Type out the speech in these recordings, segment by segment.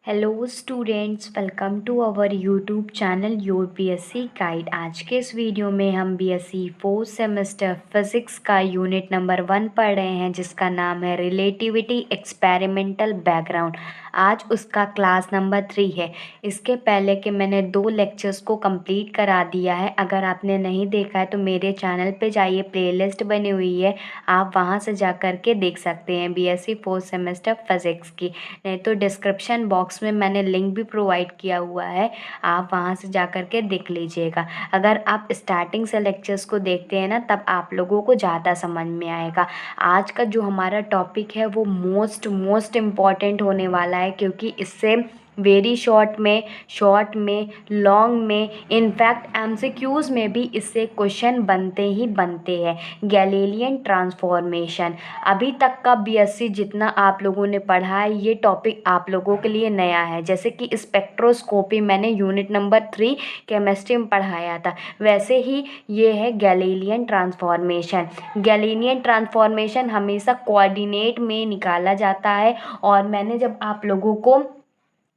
Hello students, welcome to our YouTube channel your BSc guide. आज के इस video में हम बीएससी फोर्थ सेमेस्टर फिज़िक्स का यूनिट नंबर 1 पढ़ रहे हैं, जिसका नाम है रिलेटिविटी एक्सपेरिमेंटल बैकग्राउंड। आज उसका क्लास नंबर 3 है। इसके पहले के मैंने 2 लेक्चर्स को कंप्लीट करा दिया है। अगर आपने नहीं देखा है तो मेरे चैनल पे जाइए, प्लेलिस्ट बनी हुई है, आप वहाँ से जा कर के देख सकते हैं बीएससी फोर्थ सेमेस्टर फिज़िक्स की। नहीं तो डिस्क्रिप्शन बॉक्स में मैंने लिंक भी प्रोवाइड किया हुआ है, आप वहाँ से जा कर के देख लीजिएगा। अगर आप स्टार्टिंग से लेक्चर्स को देखते हैं ना, तब आप लोगों को ज़्यादा समझ में आएगा। आज का जो हमारा टॉपिक है वो मोस्ट इम्पॉर्टेंट होने वाला है, क्योंकि इससे वेरी शॉर्ट में लॉन्ग में इनफैक्ट एमसीक्यूज़ में भी इससे क्वेश्चन बनते ही बनते हैं। गैलीलियन ट्रांसफॉर्मेशन, अभी तक का बीएससी जितना आप लोगों ने पढ़ा है, ये टॉपिक आप लोगों के लिए नया है। जैसे कि स्पेक्ट्रोस्कोपी मैंने यूनिट नंबर 3 केमिस्ट्री में पढ़ाया था, वैसे ही ये है गैलीलियन ट्रांसफॉर्मेशन। गैलीलियन ट्रांसफॉर्मेशन हमेशा कोऑर्डिनेट में निकाला जाता है, और मैंने जब आप लोगों को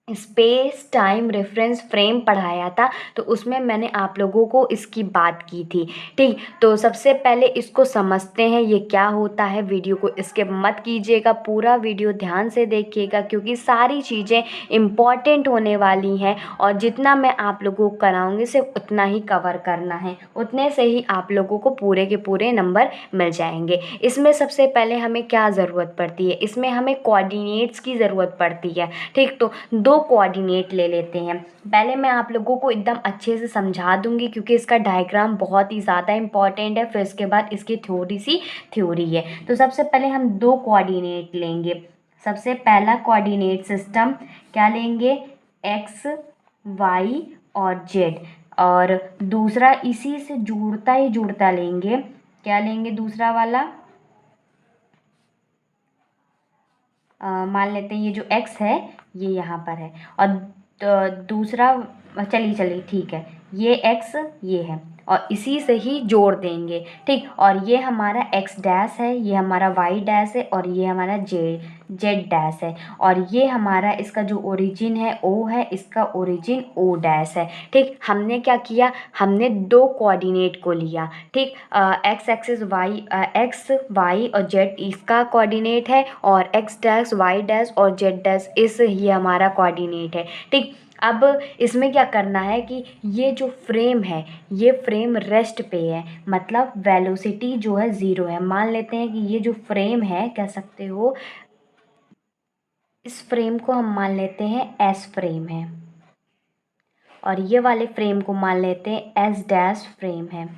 स्पेस टाइम रेफरेंस फ्रेम पढ़ाया था तो उसमें मैंने आप लोगों को इसकी बात की थी। ठीक, तो सबसे पहले इसको समझते हैं ये क्या होता है। वीडियो को स्किप मत कीजिएगा, पूरा वीडियो ध्यान से देखिएगा, क्योंकि सारी चीज़ें इम्पॉर्टेंट होने वाली हैं, और जितना मैं आप लोगों को कराऊंगी सिर्फ उतना ही कवर करना है, उतने से ही आप लोगों को पूरे के पूरे नंबर मिल जाएंगे। इसमें सबसे पहले हमें क्या ज़रूरत पड़ती है, इसमें हमें कोऑर्डिनेट्स की ज़रूरत पड़ती है। ठीक, तो 2 कोऑर्डिनेट ले लेते हैं। पहले मैं आप लोगों को एकदम अच्छे से समझा दूंगी, क्योंकि इसका डायग्राम बहुत ही ज़्यादा इम्पॉर्टेंट है। फिर इसके बाद इसकी थोड़ी सी थ्योरी है। तो सबसे पहले हम 2 कोऑर्डिनेट लेंगे। सबसे पहला कोऑर्डिनेट सिस्टम क्या लेंगे, एक्स वाई और जेड, और दूसरा इसी से जुड़ता लेंगे। क्या लेंगे दूसरा वाला, मान लेते हैं ये जो x है ये यहाँ पर है, और दूसरा, चलिए ठीक है, ये x ये है, और इसी से ही जोड़ देंगे। ठीक, और ये हमारा x डैश है, ये हमारा y डैश है, और ये हमारा z डैश है, और ये हमारा इसका जो ओरिजिन है o है, इसका ओरिजिन o डैश है। ठीक, हमने क्या किया, हमने 2 कोऑर्डिनेट को लिया। ठीक, x एक्सिस x y और z इसका कोऑर्डिनेट है, और x डैश y डैश और z डैश इस ये हमारा कोऑर्डिनेट है। ठीक, अब इसमें क्या करना है कि ये जो फ्रेम है ये फ्रेम रेस्ट पे है, मतलब वेलोसिटी जो है 0 है। मान लेते हैं कि ये जो फ्रेम है, कह सकते हो इस फ्रेम को हम मान लेते हैं एस फ्रेम है, और ये वाले फ्रेम को मान लेते हैं एस डैश फ्रेम है।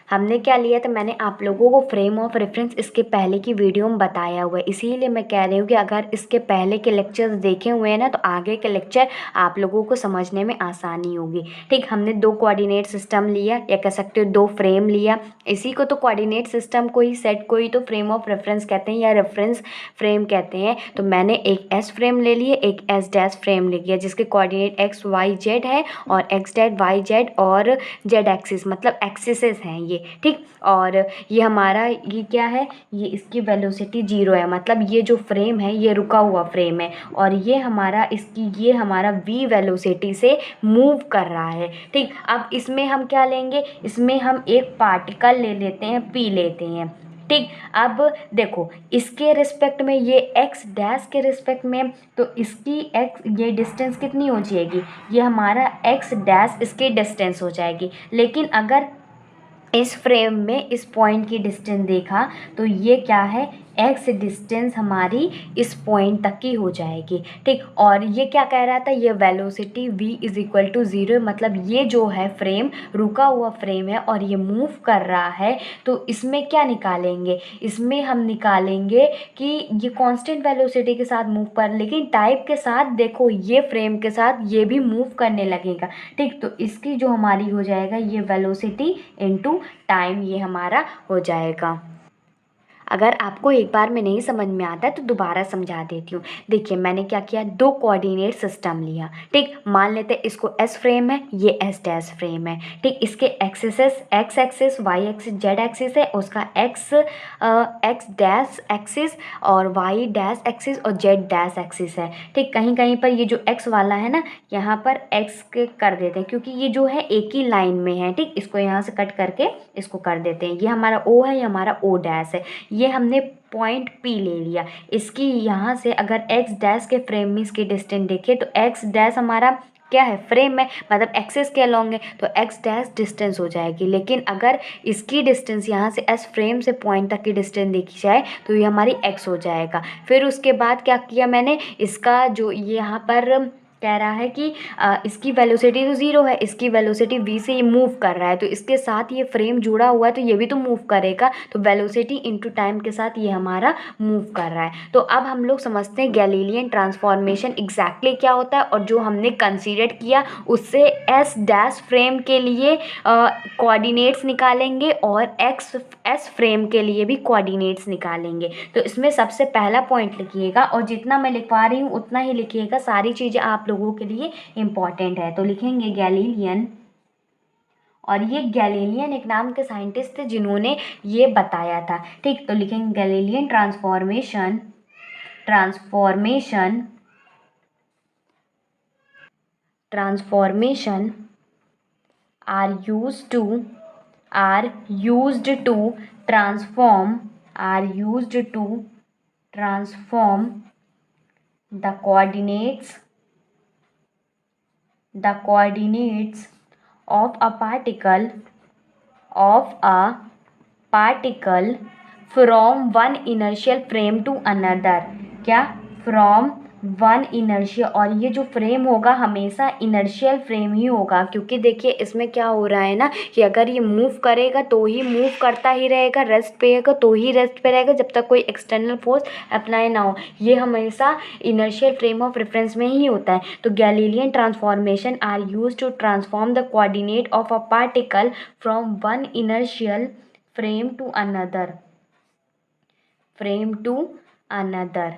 हमने क्या लिया था, मैंने आप लोगों को फ्रेम ऑफ रेफरेंस इसके पहले की वीडियो में बताया हुआ है, इसीलिए मैं कह रही हूँ कि अगर इसके पहले के लेक्चर्स देखे हुए हैं ना, तो आगे के लेक्चर आप लोगों को समझने में आसानी होगी। ठीक, हमने 2 कोऑर्डिनेट सिस्टम लिया, या कह सकते हो 2 फ्रेम लिया। इसी को तो कोऑर्डिनेट सिस्टम को ही, सेट को ही तो फ्रेम ऑफ रेफरेंस कहते हैं, या रेफरेंस फ्रेम कहते हैं। तो मैंने एक एस फ्रेम ले लिए, एक एस डैश फ्रेम ले लिया, जिसके कोऑर्डिनेट एक्स वाई जेड है, और एक्स जेड वाई जेड और जेड एक्सिस मतलब एक्सिसेस हैं ये। ठीक, और ये हमारा ये क्या है, ये इसकी वेलोसिटी 0 है, मतलब ये जो फ्रेम है ये रुका हुआ फ्रेम है, और ये हमारा v वेलोसिटी से मूव कर रहा है। ठीक, अब इसमें हम क्या लेंगे, इसमें हम एक पार्टिकल ले लेते हैं, p लेते हैं। ठीक, अब देखो इसके रिस्पेक्ट में, ये x डैश के रिस्पेक्ट में, तो इसकी x ये डिस्टेंस कितनी हो जाएगी, ये हमारा x डैश इसकी डिस्टेंस हो जाएगी। लेकिन अगर इस फ्रेम में इस पॉइंट की डिस्टेंस देखा तो ये क्या है, x डिस्टेंस हमारी इस पॉइंट तक की हो जाएगी। ठीक, और ये क्या कह रहा था, ये velocity v is equal to 0, मतलब ये जो है फ्रेम रुका हुआ फ्रेम है और ये मूव कर रहा है। तो इसमें क्या निकालेंगे, इसमें हम निकालेंगे कि ये कांस्टेंट वेलोसिटी के साथ मूव कर, लेकिन टाइप के साथ देखो ये फ्रेम के साथ ये भी मूव करने लगेगा। ठीक, तो इसकी जो हमारी हो जाएगा ये वेलोसिटी इनटू टाइम, ये हमारा हो जाएगा। अगर आपको एक बार में नहीं समझ में आता है तो दोबारा समझा देती हूँ। देखिए मैंने क्या किया, दो कोऑर्डिनेट सिस्टम लिया। ठीक, मान लेते हैं इसको एस फ्रेम है, ये एस डैश फ्रेम है। ठीक, इसके axis X axis, Y axis, Z axis है, उसका एक्स डैश एक्सिस और वाई डैश एक्सिस और जेड डैश एक्सिस है। ठीक, कहीं कहीं पर ये जो एक्स वाला है ना, यहाँ पर एक्स के कर देते हैं क्योंकि ये जो है एक ही लाइन में है। ठीक, इसको यहाँ से कट करके इसको कर देते हैं। ये हमारा ओ है, ये हमारा ओ डैश है। ये हमने पॉइंट पी ले लिया। इसकी यहाँ से अगर एक्स डैश के फ्रेम में इसकी डिस्टेंस देखें तो एक्स डैश हमारा क्या है, फ्रेम है, मतलब एक्सेस के अलॉन्ग है, तो एक्स डैश डिस्टेंस हो जाएगी। लेकिन अगर इसकी डिस्टेंस यहाँ से एस फ्रेम से पॉइंट तक की डिस्टेंस देखी जाए तो ये हमारी एक्स हो जाएगा। फिर उसके बाद क्या किया मैंने, इसका जो ये यहाँ पर कह रहा है कि इसकी वेलोसिटी तो ज़ीरो है, इसकी वेलोसिटी v से ये मूव कर रहा है, तो इसके साथ ये फ्रेम जुड़ा हुआ है तो ये भी तो मूव करेगा। तो वेलोसिटी इनटू टाइम के साथ ये हमारा मूव कर रहा है। तो अब हम लोग समझते हैं गैलीलियन ट्रांसफॉर्मेशन एग्जैक्टली क्या होता है, और जो हमने कंसीडर किया उससे एस डैश फ्रेम के लिए कोऑर्डिनेट्स निकालेंगे और एस फ्रेम के लिए भी कोऑर्डिनेट्स निकालेंगे। तो इसमें सबसे पहला पॉइंट लिखिएगा, और जितना मैं लिखवा रही हूँ उतना ही लिखिएगा, सारी चीज़ें आप लोगों के लिए इम्पॉर्टेंट है। तो लिखेंगे गैलीलियन, और ये गैलीलियन एक नाम के साइंटिस्ट थे जिन्होंने ये बताया था। ठीक, तो लिखेंगे Galilean transformation transformation transformation are used to are used to transform are used to transform the coordinates of a particle from one inertial frame to another। क्या, फ्रॉम वन इनर्शियल, और ये जो फ्रेम होगा हमेशा इनर्शियल फ्रेम ही होगा, क्योंकि देखिए इसमें क्या हो रहा है ना कि अगर ये मूव करेगा तो ही मूव करता ही रहेगा, रेस्ट पे रहेगा तो ही रेस्ट पे रहेगा, जब तक कोई एक्सटर्नल फोर्स अप्लाई ना हो। ये हमेशा इनर्शियल फ्रेम ऑफ रेफरेंस में ही होता है। तो Galilean transformation are use to transform the coordinate of a particle from one inertial frame to another.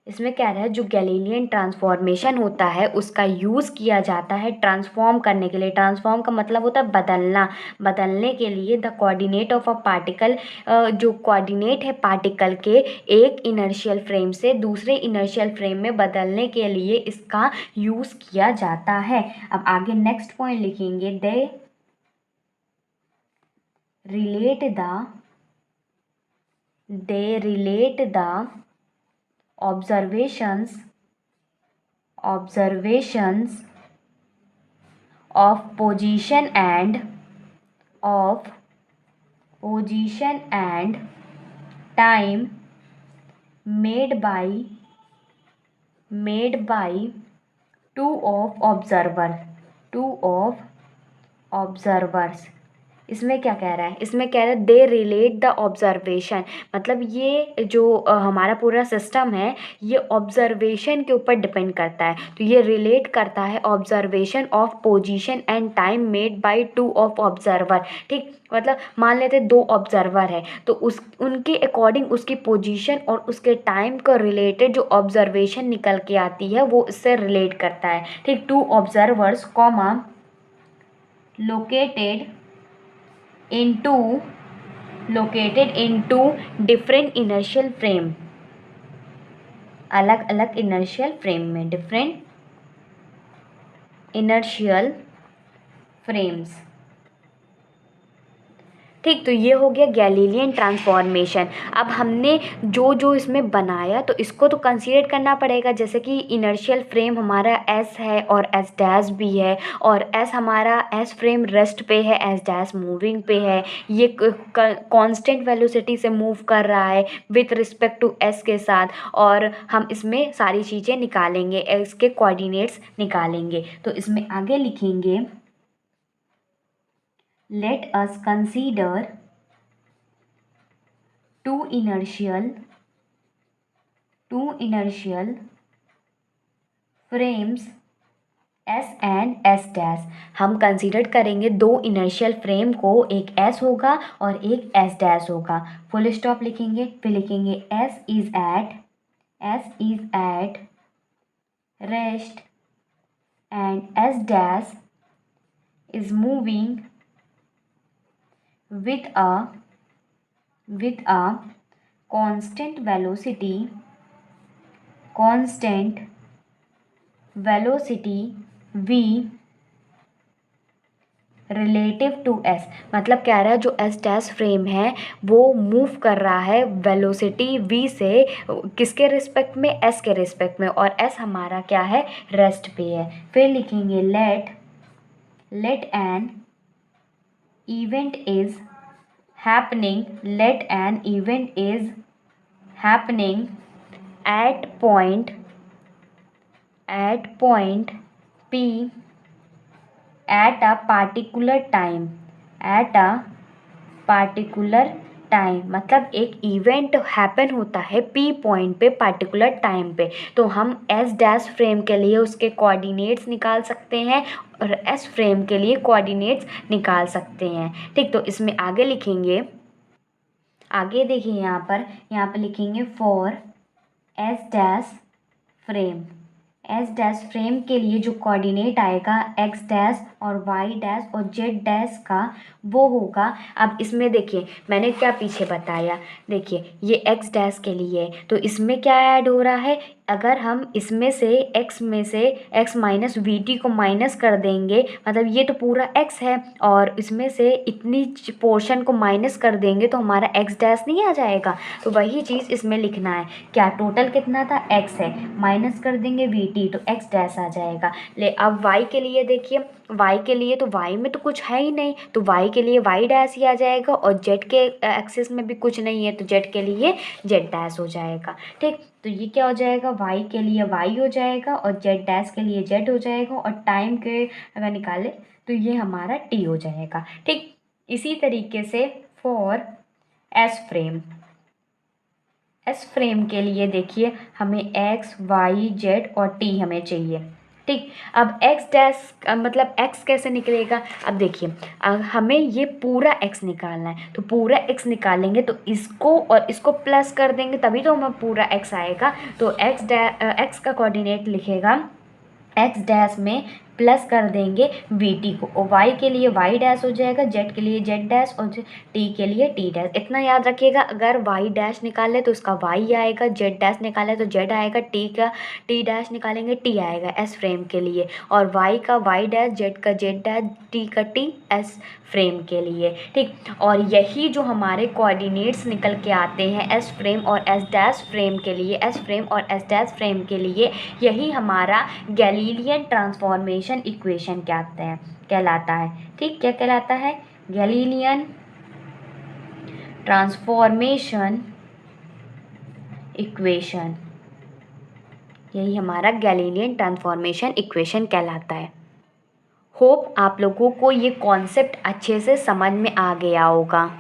इसमें क्या रहा है, जो गैलीलियन ट्रांसफॉर्मेशन होता है उसका यूज़ किया जाता है ट्रांसफॉर्म करने के लिए। ट्रांसफॉर्म का मतलब होता है बदलना, बदलने के लिए the coordinate of a particle, जो कोऑर्डिनेट है पार्टिकल के एक इनर्शियल फ्रेम से दूसरे इनर्शियल फ्रेम में बदलने के लिए इसका यूज़ किया जाता है। अब आगे नेक्स्ट पॉइंट लिखेंगे, they relate the observations of position and time made by two of observers। इसमें क्या कह रहा है, इसमें कह रहा है दे रिलेट द ऑब्जर्वेशन, मतलब ये जो हमारा पूरा सिस्टम है ये ऑब्जर्वेशन के ऊपर डिपेंड करता है। तो ये रिलेट करता है observation of position and time made by two of observer. ठीक, मतलब मान लेते दो ऑब्जर्वर है तो उनके अकॉर्डिंग उसकी पोजीशन और उसके टाइम का रिलेटेड जो ऑब्जर्वेशन निकल के आती है वो इससे रिलेट करता है। ठीक, two observers comma located into different inertial frame, अलग अलग inertial frame में different inertial frames। ठीक, तो ये हो गया गैलीलियन ट्रांसफॉर्मेशन। अब हमने जो जो इसमें बनाया तो इसको तो कंसीडर करना पड़ेगा, जैसे कि इनर्शियल फ्रेम हमारा एस है और एस डैश भी है, और एस हमारा एस फ्रेम रेस्ट पे है, एस डैश मूविंग पे है, ये कांस्टेंट वेलोसिटी से मूव कर रहा है विथ रिस्पेक्ट टू एस के साथ, और हम इसमें सारी चीज़ें निकालेंगे, एस के कोऑर्डिनेट्स निकालेंगे। तो इसमें आगे लिखेंगे, let us consider two inertial frames S and S dash. हम कंसीडर करेंगे दो इनर्शियल फ्रेम को, एक एस होगा और एक एस डैश होगा। फुल स्टॉप लिखेंगे, फिर लिखेंगे S is at rest and S dash is moving with a constant velocity v relative to S. मतलब कह रहा है जो एस डैश फ्रेम है वो मूव कर रहा है वेलोसिटी v से, किसके रिस्पेक्ट में, एस के रिस्पेक्ट में, और एस हमारा क्या है, रेस्ट पे है। फिर लिखेंगे let an event is happening at point p at a particular time. मतलब एक इवेंट हैपन होता है पी पॉइंट पे पार्टिकुलर टाइम पे। तो हम एस डैश फ्रेम के लिए उसके कोऑर्डिनेट्स निकाल सकते हैं और एस फ्रेम के लिए कोऑर्डिनेट्स निकाल सकते हैं। ठीक, तो इसमें आगे लिखेंगे, आगे देखिए यहाँ पर लिखेंगे फॉर एस डैश फ्रेम के लिए जो कोऑर्डिनेट आएगा एक्स डैश और वाई डैश और जेड डैश का, वो होगा। अब इसमें देखिए मैंने क्या पीछे बताया, देखिए ये एक्स डैश के लिए है तो इसमें क्या ऐड हो रहा है, अगर हम इसमें से x में से x माइनस वी टी को माइनस कर देंगे, मतलब ये तो पूरा x है और इसमें से इतनी पोर्शन को माइनस कर देंगे तो हमारा x डैश नहीं आ जाएगा। तो वही चीज़ इसमें लिखना है, क्या टोटल कितना था, x है, माइनस कर देंगे वी टी तो x डैश आ जाएगा। ले अब y के लिए देखिए, y के लिए तो y में तो कुछ है ही नहीं तो y के लिए y डैश ही आ जाएगा, और z के एक्सिस में भी कुछ नहीं है तो z के लिए z डैश हो जाएगा। ठीक, तो ये क्या हो जाएगा, y के लिए y हो जाएगा और z डैश के लिए z हो जाएगा, और टाइम के अगर निकाले तो ये हमारा t हो जाएगा। ठीक, इसी तरीके से फॉर एस फ्रेम के लिए देखिए हमें x y z और t हमें चाहिए। ठीक, अब x डैश मतलब x कैसे निकलेगा, अब देखिए हमें ये पूरा x निकालना है तो पूरा x निकालेंगे तो इसको और इसको प्लस कर देंगे तभी तो हमें पूरा x आएगा। तो x का कोऑर्डिनेट लिखेगा x डैश में प्लस कर देंगे वी टी को, और y के लिए y डैश हो जाएगा, z के लिए z डैश और t के लिए t डैश। इतना याद रखिएगा, अगर y डैश निकाले तो उसका y आएगा, z डैश निकाले तो z आएगा, t डैश निकालेंगे t आएगा एस फ्रेम के लिए, और y का y डैश, z का z डैश, t का t एस फ्रेम के लिए। ठीक, और यही जो हमारे कोऑर्डिनेट्स निकल के आते हैं एस फ्रेम और एस डैश फ्रेम के लिए, एस फ्रेम और एस डैश फ्रेम के लिए, यही हमारा गैलीलियन ट्रांसफॉर्मेशन इक्वेशन कहलाता है। ठीक, क्या कहलाता है, गैलीलियन ट्रांसफॉर्मेशन इक्वेशन, यही हमारा गैलीलियन ट्रांसफॉर्मेशन इक्वेशन कहलाता है। होप आप लोगों को ये कॉन्सेप्ट अच्छे से समझ में आ गया होगा।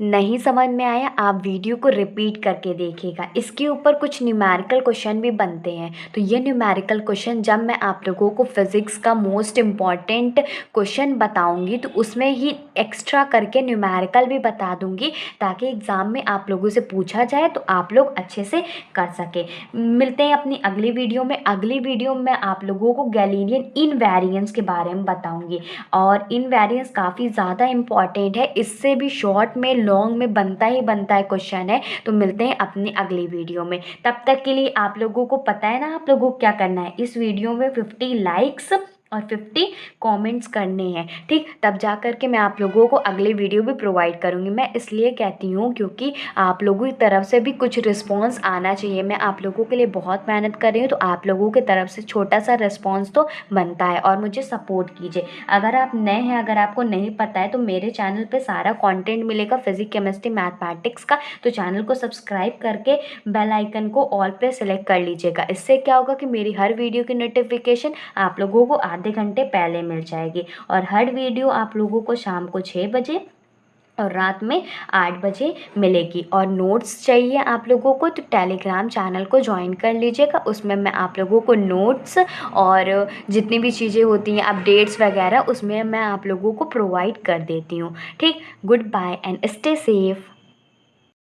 नहीं समझ में आया आप वीडियो को रिपीट करके देखिएगा। इसके ऊपर कुछ न्यूमेरिकल क्वेश्चन भी बनते हैं, तो ये न्यूमेरिकल क्वेश्चन जब मैं आप लोगों को फिज़िक्स का मोस्ट इम्पॉर्टेंट क्वेश्चन बताऊंगी तो उसमें ही एक्स्ट्रा करके न्यूमेरिकल भी बता दूंगी, ताकि एग्ज़ाम में आप लोगों से पूछा जाए तो आप लोग अच्छे से कर सके। मिलते हैं अपनी अगली वीडियो में। अगली वीडियो में आप लोगों को गैलीलियन इनवेरिएंस के बारे में बताऊँगी, और इनवेरिएंस काफ़ी ज़्यादा इम्पॉर्टेंट है, इससे भी शॉर्ट में लॉन्ग में बनता है क्वेश्चन है। तो मिलते हैं अपनी अगली वीडियो में, तब तक के लिए आप लोगों को पता है ना आप लोगों को क्या करना है, इस वीडियो में 50 लाइक्स और 50 कमेंट्स करने हैं। ठीक, तब जा कर के मैं आप लोगों को अगली वीडियो भी प्रोवाइड करूँगी। मैं इसलिए कहती हूँ क्योंकि आप लोगों की तरफ से भी कुछ रिस्पॉन्स आना चाहिए। मैं आप लोगों के लिए बहुत मेहनत कर रही हूँ, तो आप लोगों की तरफ से छोटा सा रिस्पॉन्स तो बनता है, और मुझे सपोर्ट कीजिए। अगर आप नए हैं, अगर आपको नहीं पता है तो मेरे चैनल पर सारा कॉन्टेंट मिलेगा फिजिक्स केमिस्ट्री मैथमेटिक्स का, तो चैनल को सब्सक्राइब करके बेल आइकन को ऑल पे सेलेक्ट कर लीजिएगा। इससे क्या होगा कि मेरी हर वीडियो की नोटिफिकेशन आप लोगों को आधे घंटे पहले मिल जाएगी, और हर वीडियो आप लोगों को शाम को 6 बजे और रात में 8 बजे मिलेगी। और नोट्स चाहिए आप लोगों को तो टेलीग्राम चैनल को ज्वाइन कर लीजिएगा, उसमें मैं आप लोगों को नोट्स और जितनी भी चीज़ें होती हैं अपडेट्स वगैरह उसमें मैं आप लोगों को प्रोवाइड कर देती हूँ। ठीक, good bye and stay safe.